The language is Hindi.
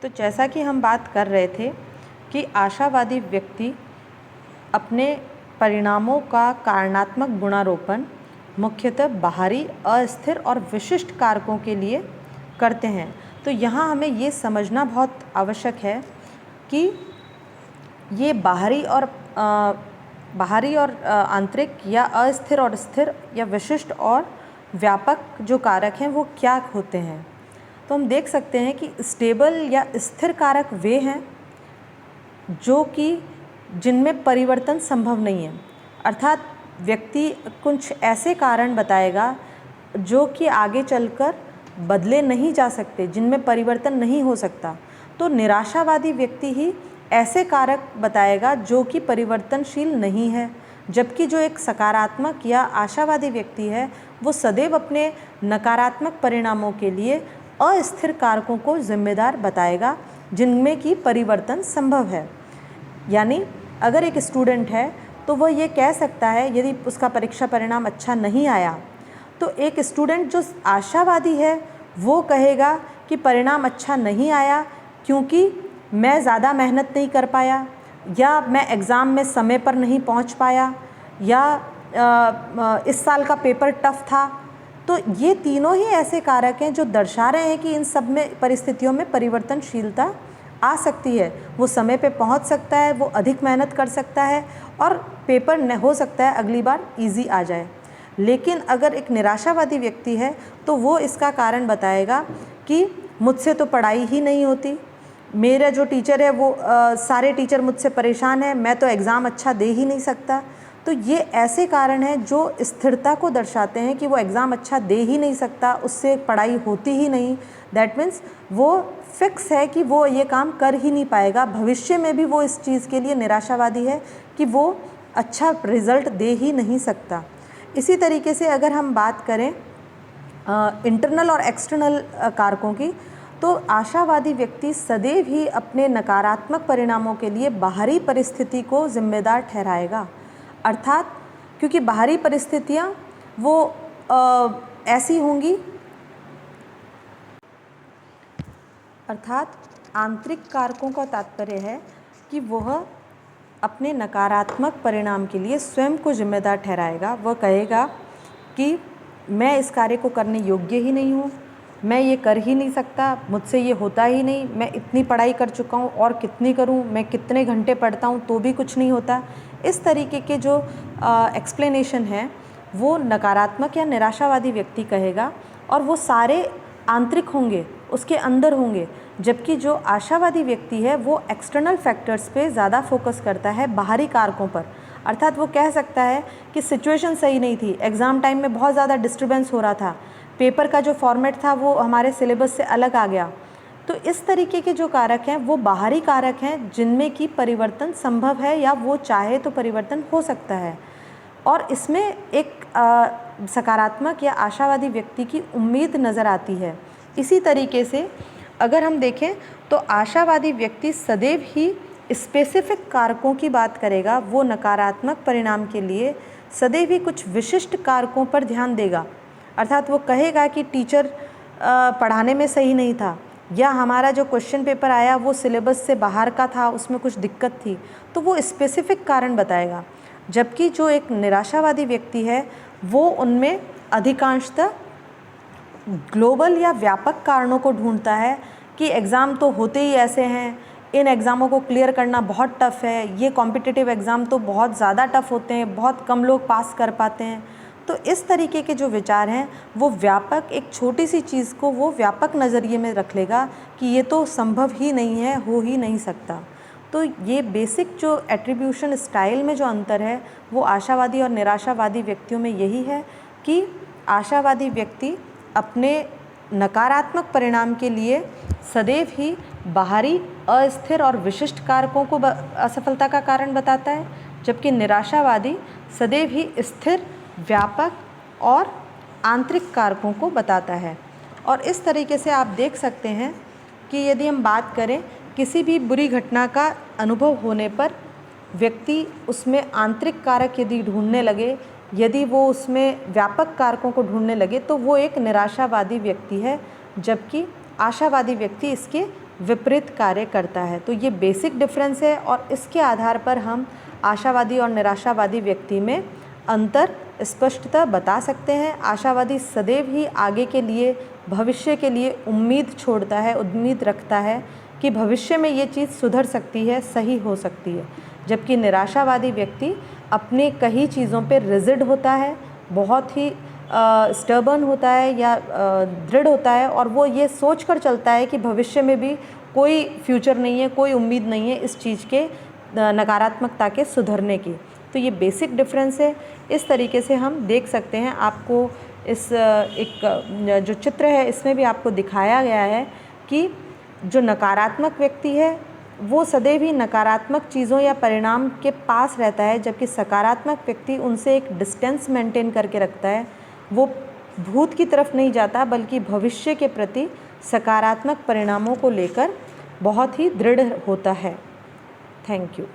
तो जैसा कि हम बात कर रहे थे कि आशावादी व्यक्ति अपने परिणामों का कारणात्मक गुणारोपण मुख्यतः बाहरी, अस्थिर और विशिष्ट कारकों के लिए करते हैं। तो यहाँ हमें ये समझना बहुत आवश्यक है कि ये बाहरी और आंतरिक या अस्थिर और स्थिर या विशिष्ट और व्यापक जो कारक हैं वो क्या होते हैं। तो हम देख सकते हैं कि स्टेबल या स्थिर कारक वे हैं जो कि जिनमें परिवर्तन संभव नहीं है, अर्थात व्यक्ति कुछ ऐसे कारण बताएगा जो कि आगे चलकर बदले नहीं जा सकते, जिनमें परिवर्तन नहीं हो सकता। तो निराशावादी व्यक्ति ही ऐसे कारक बताएगा जो कि परिवर्तनशील नहीं है, जबकि जो एक सकारात्मक या आशावादी व्यक्ति है वो सदैव अपने नकारात्मक परिणामों के लिए अस्थिर कारकों को जिम्मेदार बताएगा जिनमें कि परिवर्तन संभव है। यानी अगर एक स्टूडेंट है तो वह ये कह सकता है, यदि उसका परीक्षा परिणाम अच्छा नहीं आया तो एक स्टूडेंट जो आशावादी है वो कहेगा कि परिणाम अच्छा नहीं आया क्योंकि मैं ज़्यादा मेहनत नहीं कर पाया, या मैं एग्ज़ाम में समय पर नहीं पहुंच पाया, या इस साल का पेपर टफ था। तो ये तीनों ही ऐसे कारक हैं जो दर्शा रहे हैं कि इन सब में परिस्थितियों में परिवर्तनशीलता आ सकती है। वो समय पे पहुंच सकता है, वो अधिक मेहनत कर सकता है और पेपर न हो सकता है अगली बार इजी आ जाए। लेकिन अगर एक निराशावादी व्यक्ति है तो वो इसका कारण बताएगा कि मुझसे तो पढ़ाई ही नहीं होती, मेरा जो टीचर है वो सारे टीचर मुझसे परेशान हैं, मैं तो एग्ज़ाम अच्छा दे ही नहीं सकता। तो ये ऐसे कारण हैं जो स्थिरता को दर्शाते हैं कि वो एग्ज़ाम अच्छा दे ही नहीं सकता, उससे पढ़ाई होती ही नहीं। दैट मीन्स वो फिक्स है कि वो ये काम कर ही नहीं पाएगा, भविष्य में भी वो इस चीज़ के लिए निराशावादी है कि वो अच्छा रिज़ल्ट दे ही नहीं सकता। इसी तरीके से अगर हम बात करें इंटरनल और एक्सटर्नल कारकों की, तो आशावादी व्यक्ति सदैव ही अपने नकारात्मक परिणामों के लिए बाहरी परिस्थिति को जिम्मेदार ठहराएगा। अर्थात क्योंकि बाहरी परिस्थितियाँ वो ऐसी होंगी, अर्थात आंतरिक कारकों का तात्पर्य है कि वह अपने नकारात्मक परिणाम के लिए स्वयं को जिम्मेदार ठहराएगा। वह कहेगा कि मैं इस कार्य को करने योग्य ही नहीं हूँ, मैं ये कर ही नहीं सकता, मुझसे ये होता ही नहीं, मैं इतनी पढ़ाई कर चुका हूँ और कितनी करूँ, मैं कितने घंटे पढ़ता हूँ तो भी कुछ नहीं होता। इस तरीके के जो एक्सप्लेनेशन है वो नकारात्मक या निराशावादी व्यक्ति कहेगा और वो सारे आंतरिक होंगे, उसके अंदर होंगे। जबकि जो आशावादी व्यक्ति है वो एक्सटर्नल फैक्टर्स पे ज़्यादा फोकस करता है, बाहरी कारकों पर। अर्थात वो कह सकता है कि सिचुएशन सही नहीं थी, एग्ज़ाम टाइम में बहुत ज़्यादा डिस्टर्बेंस हो रहा था, पेपर का जो फॉर्मेट था वो हमारे सिलेबस से अलग आ गया। तो इस तरीके के जो कारक हैं वो बाहरी कारक हैं जिनमें कि परिवर्तन संभव है या वो चाहे तो परिवर्तन हो सकता है। और इसमें एक सकारात्मक या आशावादी व्यक्ति की उम्मीद नज़र आती है। इसी तरीके से अगर हम देखें तो आशावादी व्यक्ति सदैव ही स्पेसिफिक कारकों की बात करेगा, वो नकारात्मक परिणाम के लिए सदैव ही कुछ विशिष्ट कारकों पर ध्यान देगा। अर्थात वो कहेगा कि टीचर पढ़ाने में सही नहीं था, या हमारा जो क्वेश्चन पेपर आया वो सिलेबस से बाहर का था, उसमें कुछ दिक्कत थी, तो वो स्पेसिफिक कारण बताएगा। जबकि जो एक निराशावादी व्यक्ति है वो उनमें अधिकांशतः ग्लोबल या व्यापक कारणों को ढूंढता है कि एग्ज़ाम तो होते ही ऐसे हैं, इन एग्ज़ामों को क्लियर करना बहुत टफ़ है, ये कॉम्पिटिटिव एग्ज़ाम तो बहुत ज़्यादा टफ़ होते हैं, बहुत कम लोग पास कर पाते हैं। तो इस तरीके के जो विचार हैं वो व्यापक, एक छोटी सी चीज़ को वो व्यापक नज़रिए में रख लेगा कि ये तो संभव ही नहीं है, हो ही नहीं सकता। तो ये बेसिक जो एट्रीब्यूशन स्टाइल में जो अंतर है वो आशावादी और निराशावादी व्यक्तियों में यही है कि आशावादी व्यक्ति अपने नकारात्मक परिणाम के लिए सदैव ही बाहरी, अस्थिर और विशिष्ट कारकों को असफलता का कारण बताता है, जबकि निराशावादी सदैव ही स्थिर, व्यापक और आंतरिक कारकों को बताता है। और इस तरीके से आप देख सकते हैं कि यदि हम बात करें किसी भी बुरी घटना का अनुभव होने पर व्यक्ति उसमें आंतरिक कारक यदि ढूंढने लगे, यदि वो उसमें व्यापक कारकों को ढूंढने लगे तो वो एक निराशावादी व्यक्ति है, जबकि आशावादी व्यक्ति इसके विपरीत कार्य करता है। तो ये बेसिक डिफरेंस है और इसके आधार पर हम आशावादी और निराशावादी व्यक्ति में अंतर स्पष्टतः बता सकते हैं। आशावादी सदैव ही आगे के लिए, भविष्य के लिए उम्मीद छोड़ता है, उम्मीद रखता है कि भविष्य में ये चीज़ सुधर सकती है, सही हो सकती है। जबकि निराशावादी व्यक्ति अपने कई चीज़ों पे रिजिड होता है, बहुत ही स्टर्बन होता है या दृढ़ होता है, और वो ये सोच कर चलता है कि भविष्य में भी कोई फ्यूचर नहीं है, कोई उम्मीद नहीं है इस चीज़ के नकारात्मकता के सुधरने की। तो ये बेसिक डिफरेंस है। इस तरीके से हम देख सकते हैं। आपको इस एक जो चित्र है इसमें भी आपको दिखाया गया है कि जो नकारात्मक व्यक्ति है वो सदैव ही नकारात्मक चीज़ों या परिणाम के पास रहता है, जबकि सकारात्मक व्यक्ति उनसे एक डिस्टेंस मेंटेन करके रखता है। वो भूत की तरफ नहीं जाता बल्कि भविष्य के प्रति सकारात्मक परिणामों को लेकर बहुत ही दृढ़ होता है। Thank you.